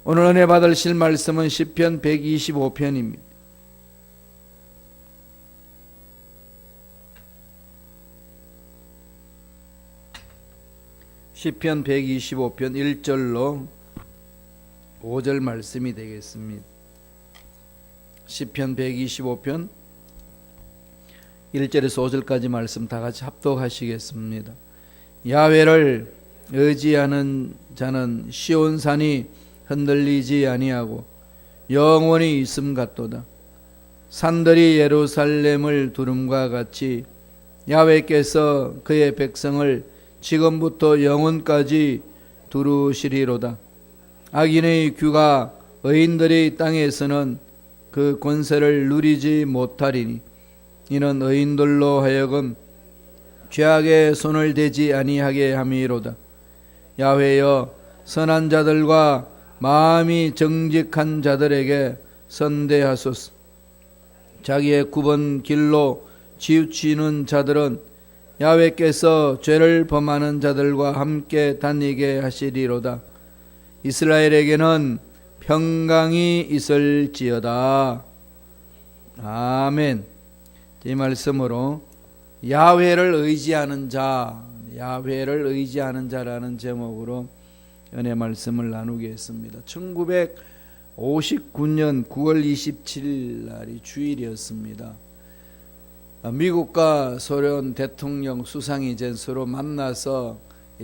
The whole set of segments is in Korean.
오늘 은혜 받으실 말씀은 시편 125편입니다. 시편 125편 1절로 5절 말씀이 되겠습니다. 시편 125편 1절에서 5절까지 말씀 다 같이 합독하시겠습니다. 야훼를 의지하는 자는 시온산이 흔들리지 아니하고 영원히 있음 같도다. 산들이 예루살렘을 두름과 같이 야훼께서 그의 백성을 지금부터 영원까지 두루시리로다. 악인의 규가 의인들의 땅에서는 그 권세를 누리지 못하리니 이는 의인들로 하여금 죄악의 손을 대지 아니하게 함이로다. 야훼여, 선한 자들과 마음이 정직한 자들에게 선대하소서. 자기의 굽은 길로 치우치는 자들은 야훼께서 죄를 범하는 자들과 함께 다니게 하시리로다. 이스라엘에게는 평강이 있을지어다. 아멘. 이 말씀으로 야훼를 의지하는 자, 야훼를 의지하는 자라는 제목으로 은혜 말씀을 나누겠습니다. 1959년 9월 27일 날이 주일이었습니다. 미국과 소련 대통령 수상이 이제 서로 만나서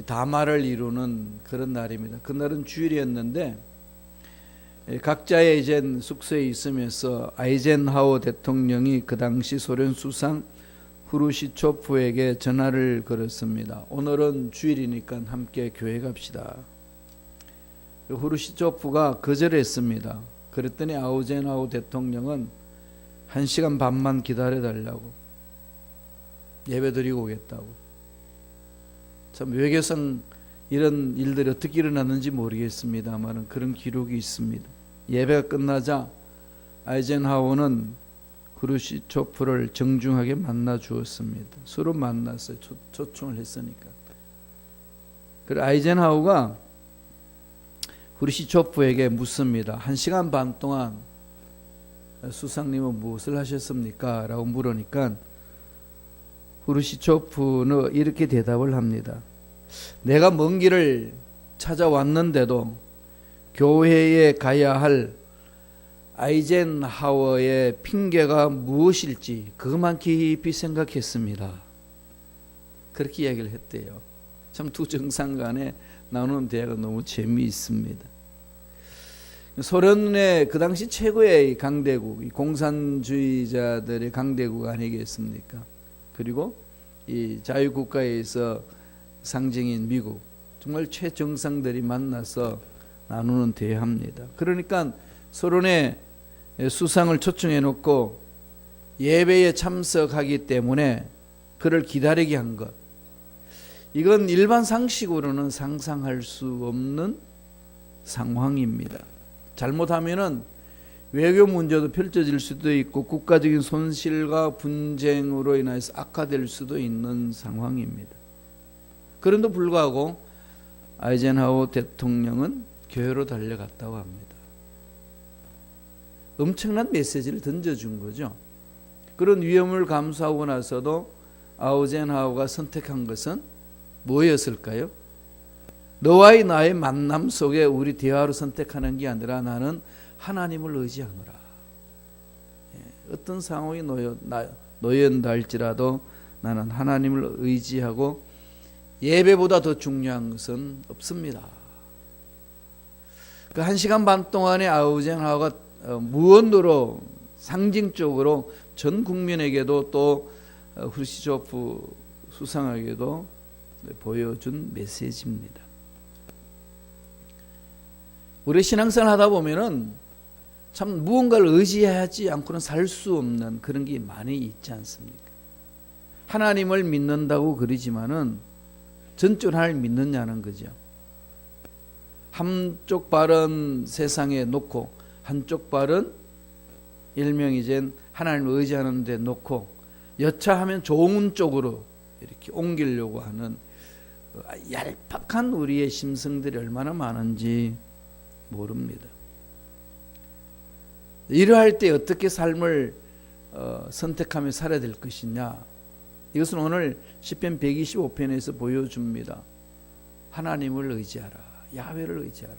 담화를 이루는 그런 날입니다. 그날은 주일이었는데 각자의 이제 숙소에 있으면서 아이젠하워 대통령이 그 당시 소련 수상 후르시초프에게 전화를 걸었습니다. 오늘은 주일이니까 함께 교회 갑시다. 후르시초프가 거절했습니다. 그랬더니 아이젠하워 대통령은 1시간 반만 기다려달라고, 예배드리고 오겠다고. 참 외교상 이런 일들이 어떻게 일어났는지 모르겠습니다만 그런 기록이 있습니다. 예배가 끝나자 아이젠하워는 후르시초프를 정중하게 만나 주었습니다. 서로 만났어요. 초청을 했으니까. 그리고 아이젠하워가 후르시초프에게 묻습니다. 1시간 반 동안 수상님은 무엇을 하셨습니까? 라고 물으니까 후르시초프는 이렇게 대답을 합니다. 내가 먼 길을 찾아왔는데도 교회에 가야 할 아이젠하워의 핑계가 무엇일지 그것만 깊이 생각했습니다. 그렇게 이야기를 했대요. 참 두 정상 간에 나누는 대화가 너무 재미있습니다. 소련의 그 당시 최고의 강대국, 공산주의자들의 강대국 아니겠습니까? 그리고 이 자유국가에서 상징인 미국, 정말 최정상들이 만나서 나누는 대화입니다. 그러니까 소련의 수상을 초청해 놓고 예배에 참석하기 때문에 그를 기다리게 한 것, 이건 일반 상식으로는 상상할 수 없는 상황입니다. 잘못하면은 외교 문제도 펼쳐질 수도 있고 국가적인 손실과 분쟁으로 인해서 악화될 수도 있는 상황입니다. 그런데도 불구하고 아이젠하워 대통령은 교회로 달려갔다고 합니다. 엄청난 메시지를 던져준 거죠. 그런 위험을 감수하고 나서도 아이젠하워가 선택한 것은 뭐였을까요? 너와의 나의 만남 속에 우리 대화로 선택하는 게 아니라 나는 하나님을 의지하노라. 어떤 상황이 놓여온다 할지라도 나는 하나님을 의지하고 예배보다 더 중요한 것은 없습니다. 그 1시간 반 동안에 아이젠하워가 무언으로 상징적으로 전 국민에게도 또 후르시초프 수상에게도 보여준 메시지입니다. 우리 신앙생활 하다 보면은 참 무언가를 의지하지 않고는 살 수 없는 그런 게 많이 있지 않습니까? 하나님을 믿는다고 그러지만은 전적으로 하나님을 믿느냐는 거죠. 한쪽 발은 세상에 놓고 한쪽 발은 일명 이제 하나님을 의지하는 데 놓고 여차하면 좋은 쪽으로 이렇게 옮기려고 하는 얄팍한 우리의 심성들이 얼마나 많은지 모릅니다. 이러할 때 어떻게 삶을 선택하며 살아야 될 것이냐, 이것은 오늘 시편 125편에서 보여줍니다. 하나님을 의지하라, 야훼를 의지하라.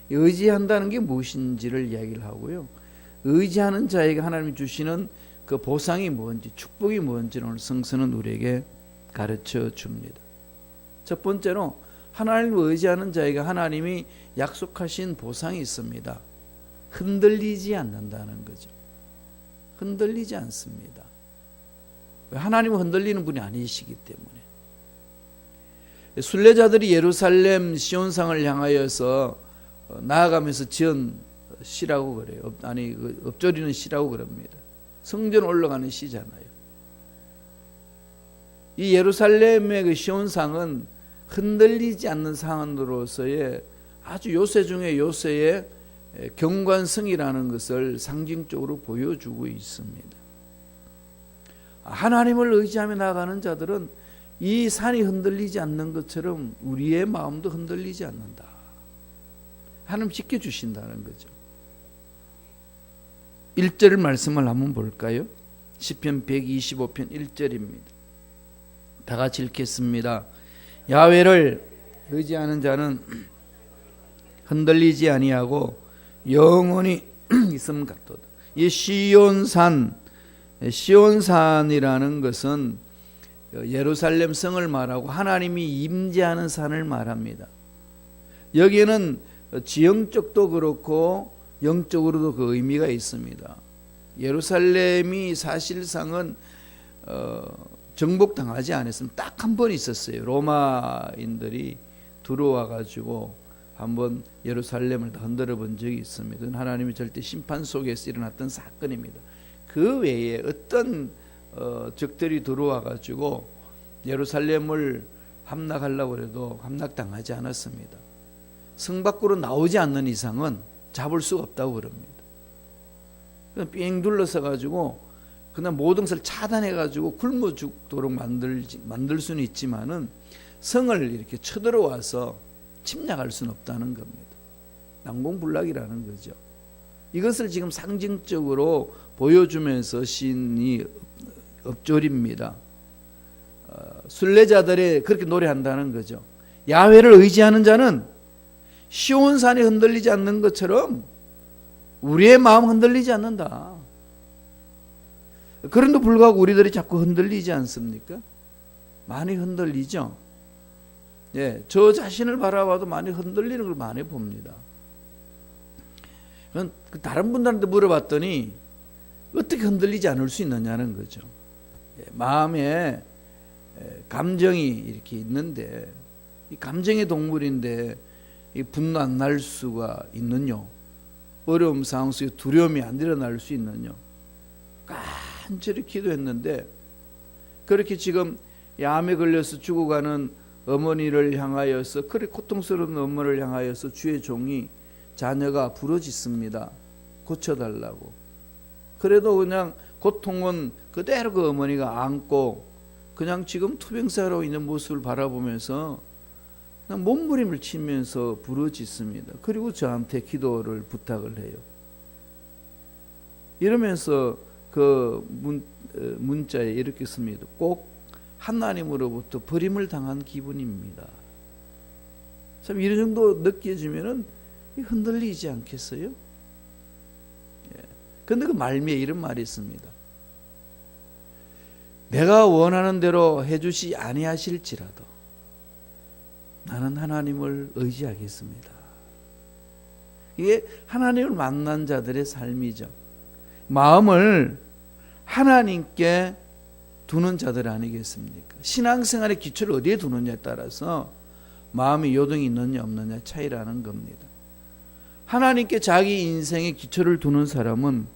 의지한다는 게 무엇인지를 이야기를 하고요, 의지하는 자에게 하나님이 주시는 그 보상이 뭔지, 축복이 뭔지를 오늘 성서는 우리에게 가르쳐 줍니다. 첫 번째로 하나님을 의지하는 자에게 하나님이 약속하신 보상이 있습니다. 흔들리지 않는다는 거죠. 흔들리지 않습니다. 하나님은 흔들리는 분이 아니시기 때문에. 순례자들이 예루살렘 시온상을 향하여서 나아가면서 지은 시라고 그래요. 아니, 엎조리는 시라고 그럽니다. 성전 올라가는 시잖아요. 이 예루살렘의 그 시온상은 흔들리지 않는 상으로서의 아주 요새 중에 요새의 경관성이라는 것을 상징적으로 보여주고 있습니다. 하나님을 의지하며 나아가는 자들은 이 산이 흔들리지 않는 것처럼 우리의 마음도 흔들리지 않는다. 하나님 지켜주신다는 거죠. 1절 말씀을 한번 볼까요? 시편 125편 1절입니다. 다 같이 읽겠습니다. 야훼를 의지하는 자는 흔들리지 아니하고 영원히 있음 같도다. 이 시온산이라는 것은 예루살렘 성을 말하고 하나님이 임재하는 산을 말합니다. 여기에는 지형적도 그렇고 영적으로도 그 의미가 있습니다. 예루살렘이 사실상은 정복당하지 않았으면 딱 한 번 있었어요. 로마인들이 들어와 가지고 한번 예루살렘을 흔들어 본 적이 있습니다. 하나님이 절대 심판 속에서 일어났던 사건입니다. 그 외에 어떤 적들이 들어와 가지고 예루살렘을 함락하려고 해도 함락당하지 않았습니다. 성 밖으로 나오지 않는 이상은 잡을 수가 없다고 그럽니다. 그냥 삥 둘러서 가지고 그냥 모든 것을 차단해 가지고 굶어 죽도록 만들 수는 있지만은 성을 이렇게 쳐들어와서 침략할 수는 없다는 겁니다. 난공불락이라는 거죠. 이것을 지금 상징적으로 보여주면서 시인이 엎조립니다. 순례자들이 그렇게 노래한다는 거죠. 야훼를 의지하는 자는 시온산이 흔들리지 않는 것처럼 우리의 마음 흔들리지 않는다. 그런데 불구하고 우리들이 자꾸 흔들리지 않습니까? 많이 흔들리죠. 예, 저 자신을 바라봐도 많이 흔들리는 걸 많이 봅니다. 다른 분들한테 물어봤더니 어떻게 흔들리지 않을 수 있느냐는 거죠. 예, 마음에 감정이 이렇게 있는데 이 감정의 동물인데 이 분노 안 날 수가 있느냐? 어려움 상황 속에 두려움이 안 일어날 수 있느냐? 간절히 기도했는데 그렇게 지금 암에 걸려서 죽어가는 어머니를 향하여서, 그렇게 고통스러운 어머니를 향하여서 주의 종이 자녀가 부르짖습니다. 고쳐달라고. 그래도 그냥 고통은 그대로 그 어머니가 안고 그냥 지금 투병사로 있는 모습을 바라보면서 그냥 몸부림을 치면서 부르짖습니다. 그리고 저한테 기도를 부탁을 해요. 이러면서 그 문자에 이렇게 씁니다. 꼭 하나님으로부터 버림을 당한 기분입니다. 참 이런 정도 느껴지면은 흔들리지 않겠어요? 그런데 그 말미에 이런 말이 있습니다. 내가 원하는 대로 해주시 아니하실지라도 나는 하나님을 의지하겠습니다. 이게 하나님을 만난 자들의 삶이죠. 마음을 하나님께 두는 자들 아니겠습니까? 신앙생활의 기초를 어디에 두느냐에 따라서 마음이 요동이 있느냐 없느냐 차이라는 겁니다. 하나님께 자기 인생의 기초를 두는 사람은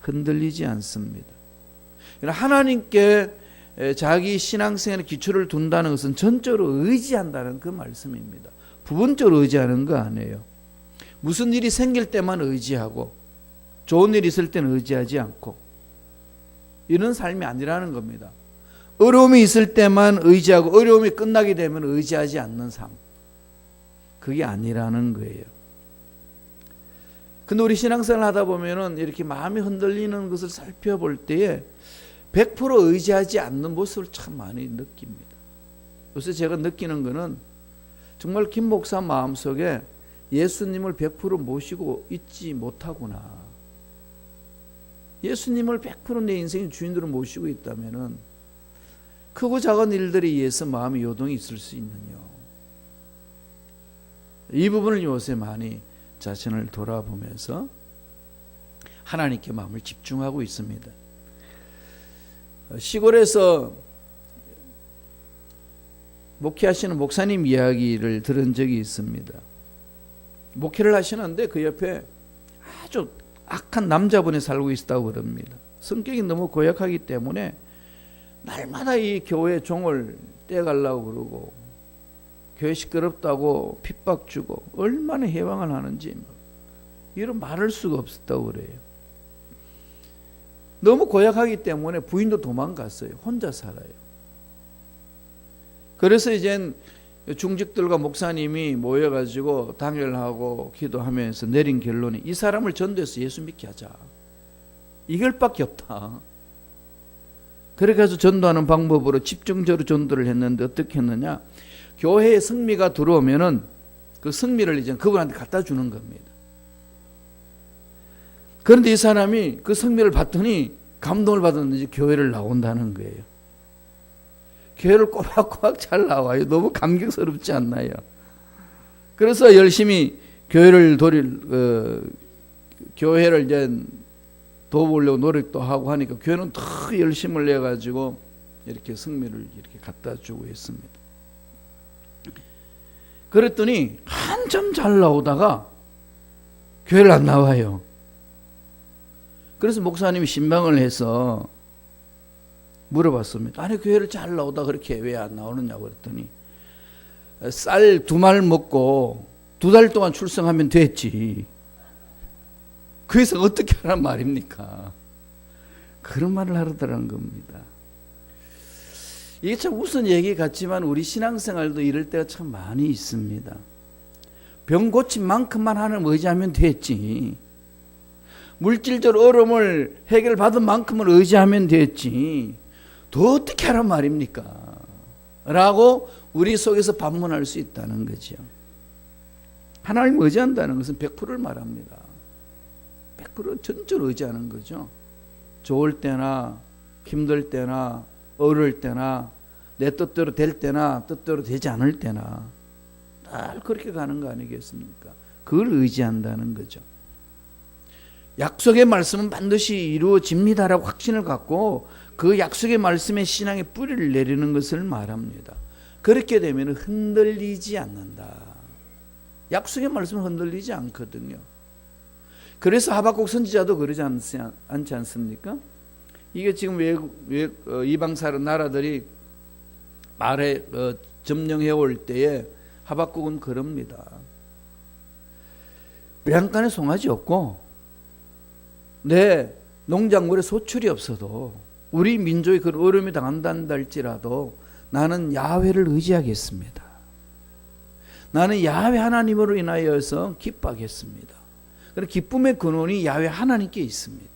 흔들리지 않습니다. 하나님께 자기 신앙생활의 기초를 둔다는 것은 전적으로 의지한다는 그 말씀입니다. 부분적으로 의지하는 거 아니에요. 무슨 일이 생길 때만 의지하고 좋은 일이 있을 때는 의지하지 않고 이런 삶이 아니라는 겁니다. 어려움이 있을 때만 의지하고 어려움이 끝나게 되면 의지하지 않는 삶, 그게 아니라는 거예요. 근데 우리 신앙생활 하다 보면은 이렇게 마음이 흔들리는 것을 살펴볼 때에 100% 의지하지 않는 모습을 참 많이 느낍니다. 요새 제가 느끼는 거는 정말 김 목사 마음속에 예수님을 100% 모시고 있지 못하구나. 예수님을 100% 내 인생의 주인으로 모시고 있다면은 크고 작은 일들에 의해서 마음의 요동이 있을 수 있느냐. 이 부분을 요새 많이 자신을 돌아보면서 하나님께 마음을 집중하고 있습니다. 시골에서 목회하시는 목사님 이야기를 들은 적이 있습니다. 목회를 하시는데 그 옆에 아주 악한 남자분이 살고 있다고 그럽니다. 성격이 너무 고약하기 때문에 날마다 이 교회 종을 떼가려고 그러고 교회 시끄럽다고 핍박 주고 얼마나 해방을 하는지 이런 말할 수가 없었다고 그래요. 너무 고약하기 때문에 부인도 도망갔어요. 혼자 살아요. 그래서 이젠 중직들과 목사님이 모여가지고 당회하고 기도하면서 내린 결론이 이 사람을 전도해서 예수 믿게 하자. 이걸밖에 없다. 그래가지고 전도하는 방법으로 집중적으로 전도를 했는데 어떻게 했느냐? 교회에 성미가 들어오면은 그 성미를 이제 그분한테 갖다 주는 겁니다. 그런데 이 사람이 그 성미를 받더니 감동을 받았는지 교회를 나온다는 거예요. 교회를 꼬박꼬박 잘 나와요. 너무 감격스럽지 않나요? 그래서 열심히 교회를 교회를 이제 도우려고 노력도 하고 하니까 교회는 더 열심을 내 가지고 이렇게 성미를 이렇게 갖다 주고 했습니다. 그랬더니 한참 잘 나오다가 교회를 안 나와요. 그래서 목사님이 신방을 해서 물어봤습니다. 아니 교회를 잘 나오다 그렇게 왜 안 나오느냐고 그랬더니 쌀 2말 먹고 2달 동안 출생하면 됐지. 그래서 어떻게 하란 말입니까? 그런 말을 하더라는 겁니다. 이게 참 우스운 얘기 같지만 우리 신앙생활도 이럴 때가 참 많이 있습니다. 병 고친 만큼만 하나님 의지하면 됐지. 물질적 어려움을 해결받은 만큼을 의지하면 됐지. 더 어떻게 하란 말입니까? 라고 우리 속에서 반문할 수 있다는 거죠. 하나님 의지한다는 것은 100%를 말합니다. 100% 전적으로 의지하는 거죠. 좋을 때나 힘들 때나 어려울 때나 내 뜻대로 될 때나 뜻대로 되지 않을 때나 다 그렇게 가는 거 아니겠습니까? 그걸 의지한다는 거죠. 약속의 말씀은 반드시 이루어집니다라고 확신을 갖고 그 약속의 말씀에 신앙의 뿌리를 내리는 것을 말합니다. 그렇게 되면 흔들리지 않는다. 약속의 말씀은 흔들리지 않거든요. 그래서 하박국 선지자도 그러지 않지 않습니까? 이게 지금 이방사람 나라들이 말에 점령해 올 때에 하박국은 그럽니다. 외양간에 송아지 없고 내 농작물에 소출이 없어도 우리 민족이 그런 어려움이 당한다 할지라도 나는 야훼를 의지하겠습니다. 나는 야훼 하나님으로 인하여서 기뻐하겠습니다. 그런 기쁨의 근원이 야훼 하나님께 있습니다.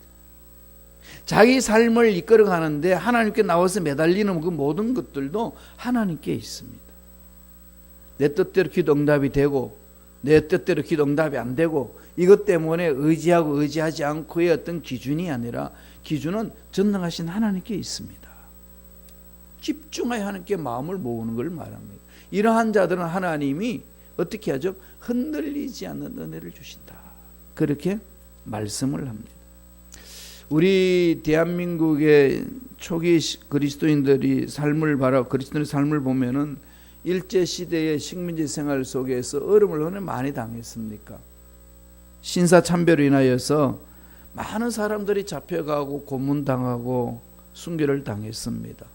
자기 삶을 이끌어가는데 하나님께 나와서 매달리는 그 모든 것들도 하나님께 있습니다. 내 뜻대로 기도 응답이 되고 내 뜻대로 기도 응답이 안 되고 이것 때문에 의지하고 의지하지 않고의 어떤 기준이 아니라 기준은 전능하신 하나님께 있습니다. 집중하여 하나님께 마음을 모으는 걸 말합니다. 이러한 자들은 하나님이 어떻게 하죠? 흔들리지 않는 은혜를 주신다. 그렇게 말씀을 합니다. 우리 대한민국의 초기 그리스도인들이 그리스도인의 삶을 보면은 일제 시대의 식민지 생활 속에서 어려움을 얼마나 많이 당했습니까? 신사 참배로 인하여서 많은 사람들이 잡혀가고 고문당하고 순교를 당했습니다.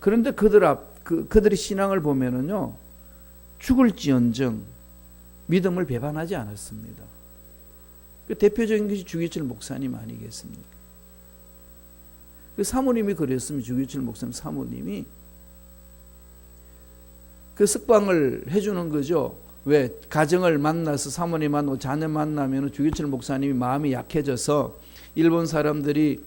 그런데 그들의 신앙을 보면은요, 죽을지언정 믿음을 배반하지 않았습니다. 그 대표적인 것이 주기철 목사님 아니겠습니까? 그 사모님이 그랬습니다. 주기철 목사님 사모님이 그 석방을 해주는 거죠. 왜 가정을 만나서 사모님 만나고 자녀 만나면 주기철 목사님이 마음이 약해져서 일본 사람들이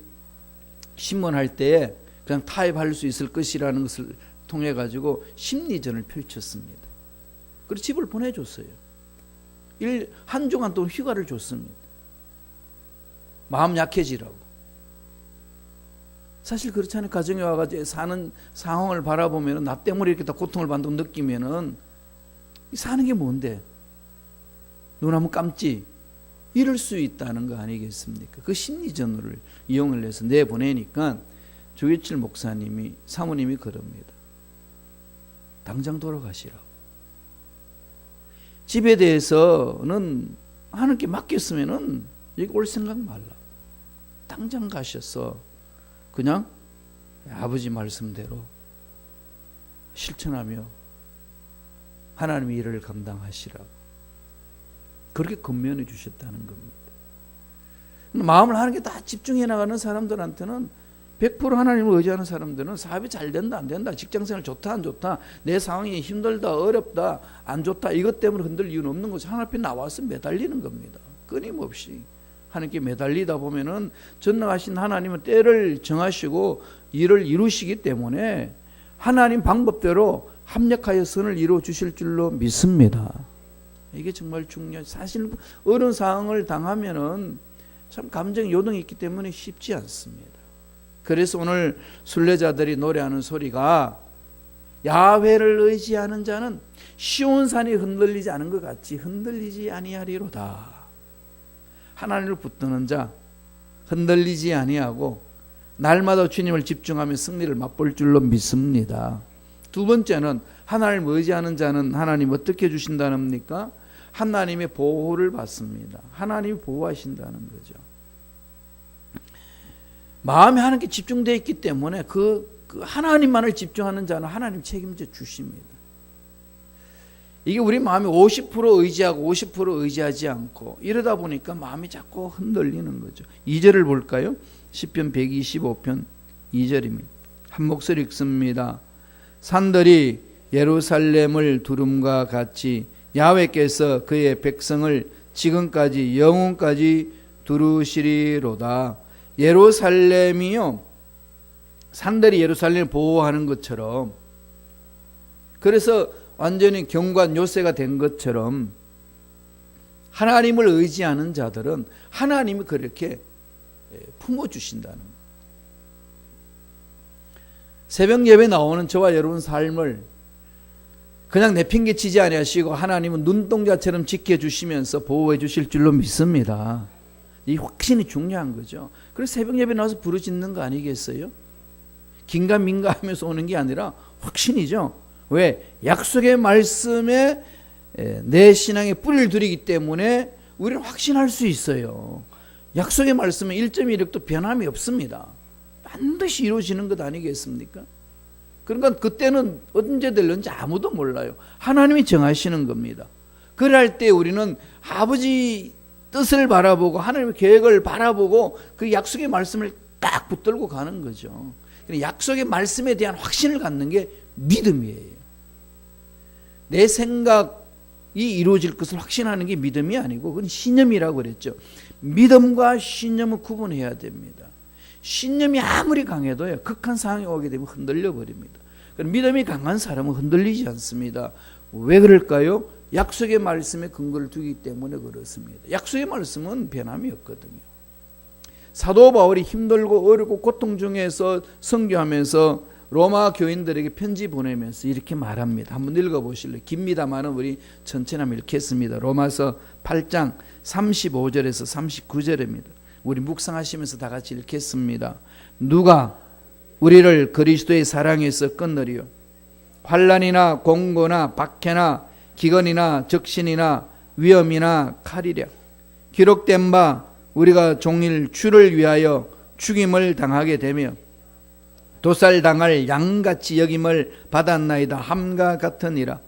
신문할 때에 그냥 타협할 수 있을 것이라는 것을 통해 가지고 심리전을 펼쳤습니다. 그리고 집을 보내줬어요. 한 주간 동안 휴가를 줬습니다. 마음 약해지라고. 사실 그렇잖아요. 가정에 와가지고 사는 상황을 바라보면 나 때문에 이렇게 다 고통을 받는다고 느끼면은 사는 게 뭔데? 눈 한번 감지? 이럴 수 있다는 거 아니겠습니까? 그 심리전을 이용을 해서 내보내니까 조기철 목사님이 사모님이 그럽니다. 당장 돌아가시라고. 집에 대해서는 하나님께 맡겼으면은 여기 올 생각 말라고. 당장 가셔서 그냥 아버지 말씀대로 실천하며 하나님의 일을 감당하시라고 그렇게 권면해 주셨다는 겁니다. 마음을 하나님께 다 집중해 나가는 사람들한테는 100% 하나님을 의지하는 사람들은 사업이 잘 된다 안 된다, 직장생활 좋다 안 좋다, 내 상황이 힘들다 어렵다 안 좋다, 이것 때문에 흔들 이유는 없는 거죠. 하나님 앞에 나와서 매달리는 겁니다. 끊임없이 하나님께 매달리다 보면은 전능하신 하나님은 때를 정하시고 일을 이루시기 때문에 하나님 방법대로 합력하여 선을 이루어 주실 줄로 믿습니다. 이게 정말 중요해요. 사실 어려운 상황을 당하면은 참 감정 요동이 있기 때문에 쉽지 않습니다. 그래서 오늘 순례자들이 노래하는 소리가 야훼를 의지하는 자는 시온산이 흔들리지 않은 것 같이 흔들리지 아니하리로다. 하나님을 붙드는 자 흔들리지 아니하고 날마다 주님을 집중하며 승리를 맛볼 줄로 믿습니다. 두 번째는 하나님을 의지하는 자는 하나님 어떻게 주신다는 겁니까? 하나님의 보호를 받습니다. 하나님이 보호하신다는 거죠. 마음이 하나님께 집중되어 있기 때문에 그 하나님만을 집중하는 자는 하나님 책임져 주십니다. 이게 우리 마음이 50% 의지하고 50% 의지하지 않고 이러다 보니까 마음이 자꾸 흔들리는 거죠. 2절을 볼까요? 시편 125편 2절입니다. 한 목소리 읽습니다. 산들이 예루살렘을 두름과 같이 야훼께서 그의 백성을 지금까지 영원까지 두르시리로다. 예루살렘이요, 산들이 예루살렘을 보호하는 것처럼, 그래서 완전히 경관 요새가 된 것처럼 하나님을 의지하는 자들은 하나님이 그렇게 품어주신다는 거예요. 새벽 예배 나오는 저와 여러분 삶을 그냥 내팽개치지 아니하시고 하나님은 눈동자처럼 지켜주시면서 보호해 주실 줄로 믿습니다. 이 확신이 중요한 거죠. 그래서 새벽 예배 나와서 부르짖는 거 아니겠어요? 긴가민가 하면서 오는 게 아니라 확신이죠. 왜? 약속의 말씀에 내 신앙에 뿌리를 들이기 때문에 우리는 확신할 수 있어요. 약속의 말씀은 1.16도 변함이 없습니다. 반드시 이루어지는 것 아니겠습니까? 그러니까 그때는 언제 될는지 아무도 몰라요. 하나님이 정하시는 겁니다. 그럴 때 우리는 아버지 뜻을 바라보고 하나님의 계획을 바라보고 그 약속의 말씀을 딱 붙들고 가는 거죠. 약속의 말씀에 대한 확신을 갖는 게 믿음이에요. 내 생각이 이루어질 것을 확신하는 게 믿음이 아니고 그건 신념이라고 그랬죠. 믿음과 신념을 구분해야 됩니다. 신념이 아무리 강해도요, 극한 상황이 오게 되면 흔들려 버립니다. 믿음이 강한 사람은 흔들리지 않습니다. 왜 그럴까요? 약속의 말씀에 근거를 두기 때문에 그렇습니다. 약속의 말씀은 변함이 없거든요. 사도 바울이 힘들고 어렵고 고통 중에서 선교하면서 로마 교인들에게 편지 보내면서 이렇게 말합니다. 한번 읽어보실래요? 깁니다만은 우리 전체나 읽겠습니다. 로마서 8장 35절에서 39절입니다. 우리 묵상하시면서 다 같이 읽겠습니다. 누가 우리를 그리스도의 사랑에서 끊으리요? 환난이나 공고나 박해나 기근이나 적신이나 위험이나 칼이랴. 기록된 바 우리가 종일 주를 위하여 죽임을 당하게 되며 도살당할 양같이 여김을 받았나이다 함과 같으니라.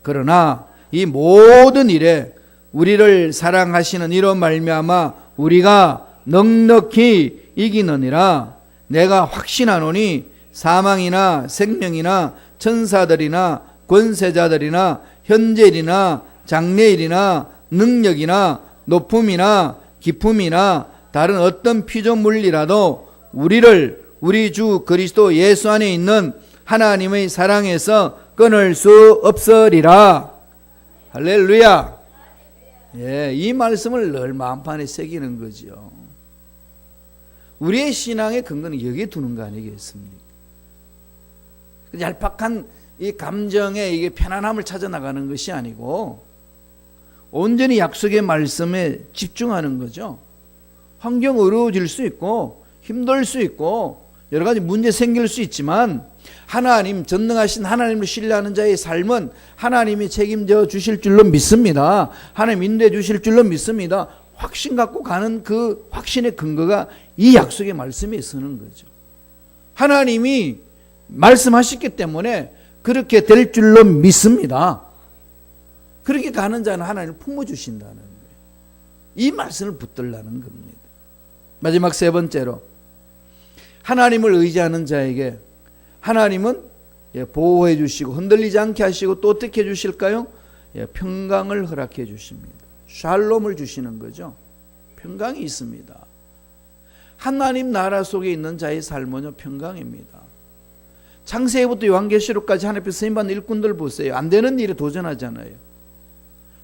그러나 이 모든 일에 우리를 사랑하시는 이로 말미암아 우리가 넉넉히 이기느니라. 내가 확신하노니 사망이나 생명이나 천사들이나 권세자들이나 현재일이나 장래일이나 능력이나 높음이나 기품이나 다른 어떤 피조물이라도 우리 주 그리스도 예수 안에 있는 하나님의 사랑에서 끊을 수 없으리라. 할렐루야. 예, 이 말씀을 늘 마음판에 새기는 거죠. 우리의 신앙의 근거는 여기에 두는 거 아니겠습니까? 얄팍한 이 감정에 이게 편안함을 찾아 나가는 것이 아니고 온전히 약속의 말씀에 집중하는 거죠. 환경 어려워질 수 있고 힘들 수 있고 여러 가지 문제 생길 수 있지만 하나님, 전능하신 하나님을 신뢰하는 자의 삶은 하나님이 책임져 주실 줄로 믿습니다. 하나님 인도해 주실 줄로 믿습니다. 확신 갖고 가는 그 확신의 근거가 이 약속의 말씀에 서는 거죠. 하나님이 말씀하셨기 때문에 그렇게 될 줄로 믿습니다. 그렇게 가는 자는 하나님을 품어주신다는 거예요. 이 말씀을 붙들라는 겁니다. 마지막 세 번째로, 하나님을 의지하는 자에게 하나님은 보호해 주시고 흔들리지 않게 하시고 또 어떻게 해 주실까요? 평강을 허락해 주십니다. 샬롬을 주시는 거죠. 평강이 있습니다. 하나님 나라 속에 있는 자의 삶은요, 평강입니다. 창세기부터 요한계시록까지 하나님께 쓰임받는 일꾼들 보세요. 안 되는 일에 도전하잖아요.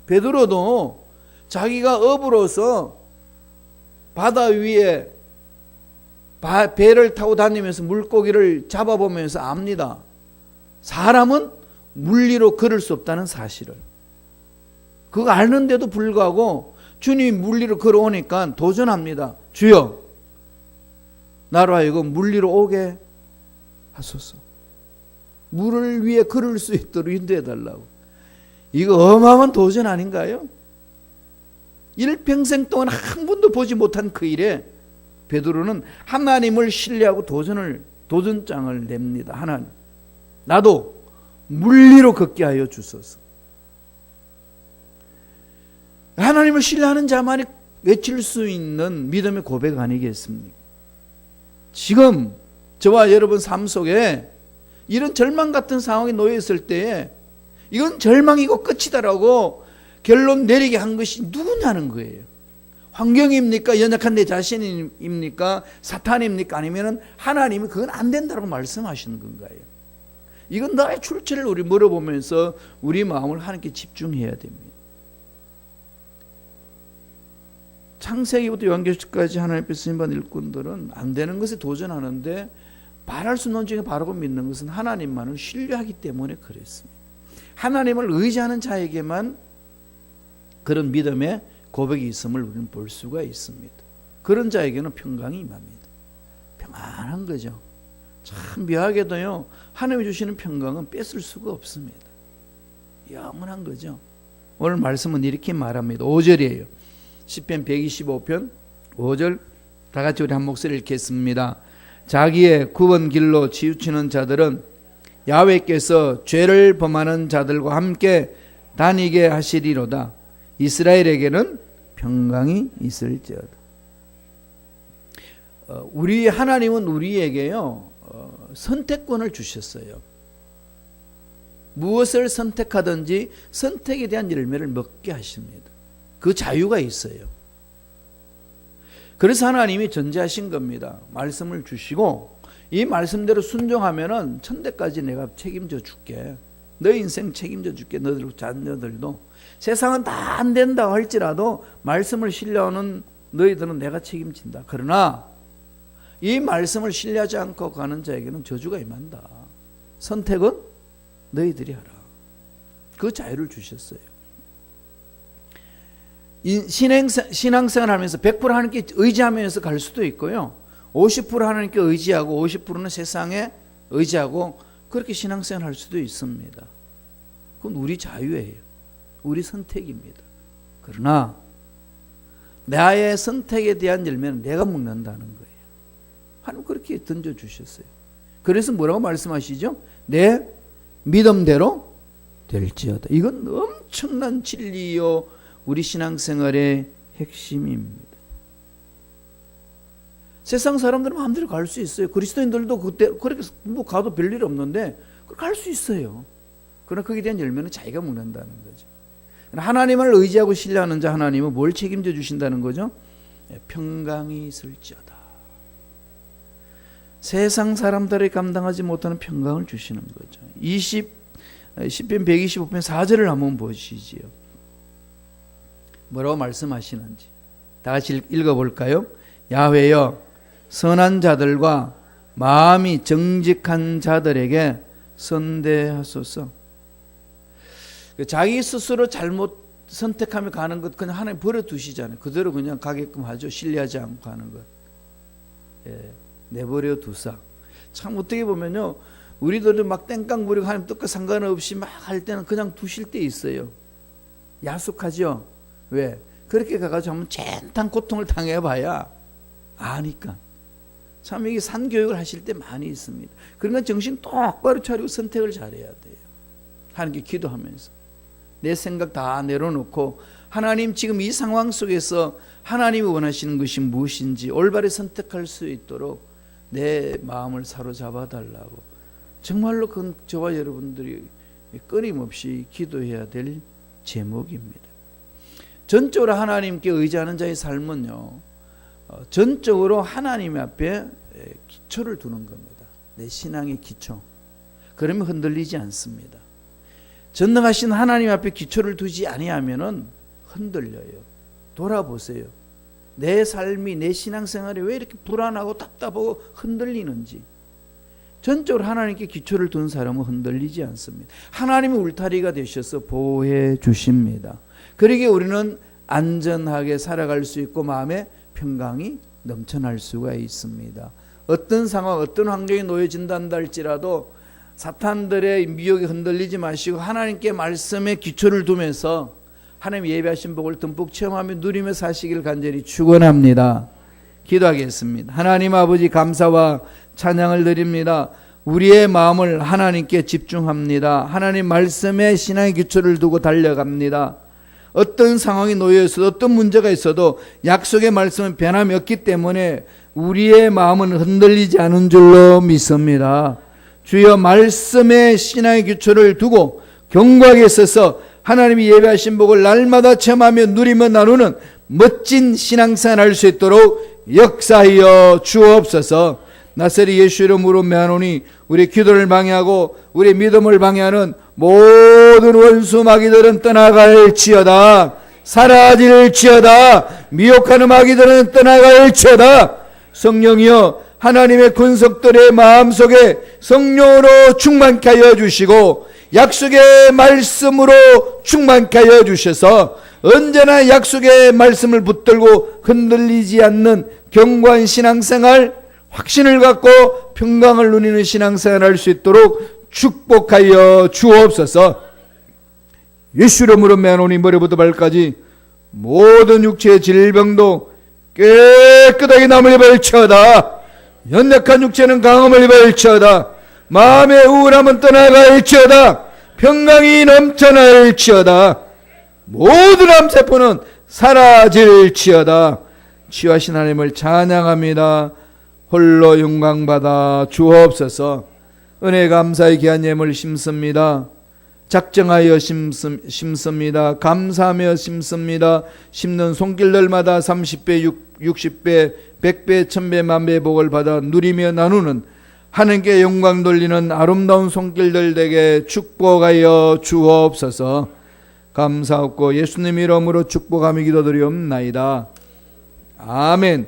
베드로도 자기가 어부로서 바다 위에 배를 타고 다니면서 물고기를 잡아보면서 압니다. 사람은 물리로 걸을 수 없다는 사실을. 그거 알는데도 불구하고 주님이 물리로 걸어오니까 도전합니다. 주여, 나로 하여금 물리로 오게 하소서. 물을 위에 걸을 수 있도록 인도해달라고. 이거 어마어마한 도전 아닌가요? 일평생 동안 한 번도 보지 못한 그 일에 베드로는 하나님을 신뢰하고 도전장을 냅니다. 하나님, 나도 물리로 걷게 하여 주소서. 하나님을 신뢰하는 자만이 외칠 수 있는 믿음의 고백 아니겠습니까? 지금 저와 여러분 삶 속에 이런 절망 같은 상황에 놓여 있을 때에 이건 절망이고 끝이다라고 결론 내리게 한 것이 누구냐는 거예요. 환경입니까? 연약한 내 자신입니까? 사탄입니까? 아니면 하나님이 그건 안 된다고 말씀하시는 건가요? 이건 나의 출처를 우리 물어보면서 우리 마음을 하나님께 집중해야 됩니다. 창세기부터 요한계시록까지 하나님 앞에 쓰임받은 일꾼들은 안 되는 것에 도전하는데 말할 수 없는 중에 바르고 믿는 것은 하나님만을 신뢰하기 때문에 그랬습니다. 하나님을 의지하는 자에게만 그런 믿음의 고백이 있음을 우리는 볼 수가 있습니다. 그런 자에게는 평강이 임합니다. 평안한 거죠. 참 묘하게도요, 하나님이 주시는 평강은 뺏을 수가 없습니다. 영원한 거죠. 오늘 말씀은 이렇게 말합니다. 5절이에요. 시편 125편 5절 다 같이 우리 한 목소리 읽겠습니다. 자기의 굽은 길로 치우치는 자들은 야훼께서 죄를 범하는 자들과 함께 다니게 하시리로다. 이스라엘에게는 평강이 있을지어다. 우리 하나님은 우리에게요, 선택권을 주셨어요. 무엇을 선택하든지 선택에 대한 열매를 먹게 하십니다. 그 자유가 있어요. 그래서 하나님이 전제하신 겁니다. 말씀을 주시고 이 말씀대로 순종하면은 천대까지 내가 책임져 줄게. 너 인생 책임져 줄게. 너들 자녀들도. 세상은 다 안 된다 할지라도 말씀을 신뢰하는 너희들은 내가 책임진다. 그러나 이 말씀을 신뢰하지 않고 가는 자에게는 저주가 임한다. 선택은 너희들이 하라. 그 자유를 주셨어요. 신앙생활 하면서 100% 하나님께 의지하면서 갈 수도 있고요. 50% 하나님께 의지하고 50%는 세상에 의지하고 그렇게 신앙생활 할 수도 있습니다. 그건 우리 자유예요. 우리 선택입니다. 그러나 나의 선택에 대한 열매는 내가 먹는다는 거예요. 하나님 그렇게 던져주셨어요. 그래서 뭐라고 말씀하시죠? 내 믿음대로 될지어다. 이건 엄청난 진리요 우리 신앙생활의 핵심입니다. 세상 사람들은 마음대로 갈 수 있어요. 그리스도인들도 그때 그렇게 뭐 가도 별일 없는데 갈 수 있어요. 그러나 거기에 대한 열매는 자기가 먹는다는 거죠. 하나님을 의지하고 신뢰하는 자 하나님은 뭘 책임져 주신다는 거죠? 평강이 있을지어다. 세상 사람들이 감당하지 못하는 평강을 주시는 거죠. 10편 125편 4절을 한번 보시지요. 뭐라고 말씀하시는지 다 같이 읽어볼까요? 야훼여 선한 자들과 마음이 정직한 자들에게 선대하소서. 자기 스스로 잘못 선택하며 가는 것 그냥 하나님 버려두시잖아요. 그대로 그냥 가게끔 하죠. 신뢰하지 않고 하는 것. 내버려 두사. 참 어떻게 보면요, 우리들은 막 땡깡 부리고 하나님 뜻과 상관없이 막 할 때는 그냥 두실 때 있어요. 야속하죠. 왜? 그렇게 가가지고 한번 젠탄 고통을 당해봐야 아니까. 참 이게 산교육을 하실 때 많이 있습니다. 그러니까 정신 똑바로 차리고 선택을 잘해야 돼요. 하나님께 기도하면서 내 생각 다 내려놓고 하나님 지금 이 상황 속에서 하나님이 원하시는 것이 무엇인지 올바르게 선택할 수 있도록 내 마음을 사로잡아 달라고. 정말로 그건 저와 여러분들이 끊임없이 기도해야 될 제목입니다. 전적으로 하나님께 의지하는 자의 삶은요, 전적으로 하나님 앞에 기초를 두는 겁니다. 내 신앙의 기초. 그러면 흔들리지 않습니다. 전능하신 하나님 앞에 기초를 두지 아니하면은 흔들려요. 돌아보세요. 내 삶이, 내 신앙생활이 왜 이렇게 불안하고 답답하고 흔들리는지. 전적으로 하나님께 기초를 둔 사람은 흔들리지 않습니다. 하나님이 울타리가 되셔서 보호해 주십니다. 그러기에 우리는 안전하게 살아갈 수 있고 마음에 평강이 넘쳐날 수가 있습니다. 어떤 상황, 어떤 환경에 놓여진다 할지라도 사탄들의 미혹에 흔들리지 마시고 하나님께 말씀에 기초를 두면서 하나님 예배하신 복을 듬뿍 체험하며 누리며 사시길 간절히 축원합니다. 기도하겠습니다. 하나님 아버지 감사와 찬양을 드립니다. 우리의 마음을 하나님께 집중합니다. 하나님 말씀에 신앙의 기초를 두고 달려갑니다. 어떤 상황이 놓여 있어도 어떤 문제가 있어도 약속의 말씀은 변함이 없기 때문에 우리의 마음은 흔들리지 않은 줄로 믿습니다. 주여 말씀에 신앙의 기초를 두고 견고하게 서서 하나님이 예배하신 복을 날마다 체험하며 누리며 나누는 멋진 신앙생활 할 수 있도록 역사하여 주옵소서. 나사렛 예수 이름으로 명하노니 우리 기도를 방해하고 우리 믿음을 방해하는 모든 원수 마귀들은 떠나갈지어다. 사라질지어다. 미혹하는 마귀들은 떠나갈지어다. 성령이여 하나님의 권속들의 마음속에 성령으로 충만케 하여 주시고 약속의 말씀으로 충만케 하여 주셔서 언제나 약속의 말씀을 붙들고 흔들리지 않는 견고한 신앙생활, 확신을 갖고 평강을 누리는 신앙생활 할 수 있도록 축복하여 주옵소서. 예수 이름으로 명하노니 머리부터 발까지 모든 육체의 질병도 깨끗하게 남을 입을지어다. 연약한 육체는 강함을 입을지어다. 마음의 우울함은 떠나갈지어다. 평강이 넘쳐날지어다. 모든 암세포는 사라질지어다. 치유하신 하나님을 찬양합니다. 홀로 영광받아 주옵소서. 은혜 감사의 귀한 예물 심습니다. 작정하여 심습니다. 감사하며 심습니다. 심는 손길들마다 30배, 60배, 100배, 1000배, 만배의 복을 받아 누리며 나누는 하나님께 영광 돌리는 아름다운 손길들 되게 축복하여 주옵소서. 감사하고 예수님 이름으로 축복하며 기도드리옵나이다. 아멘.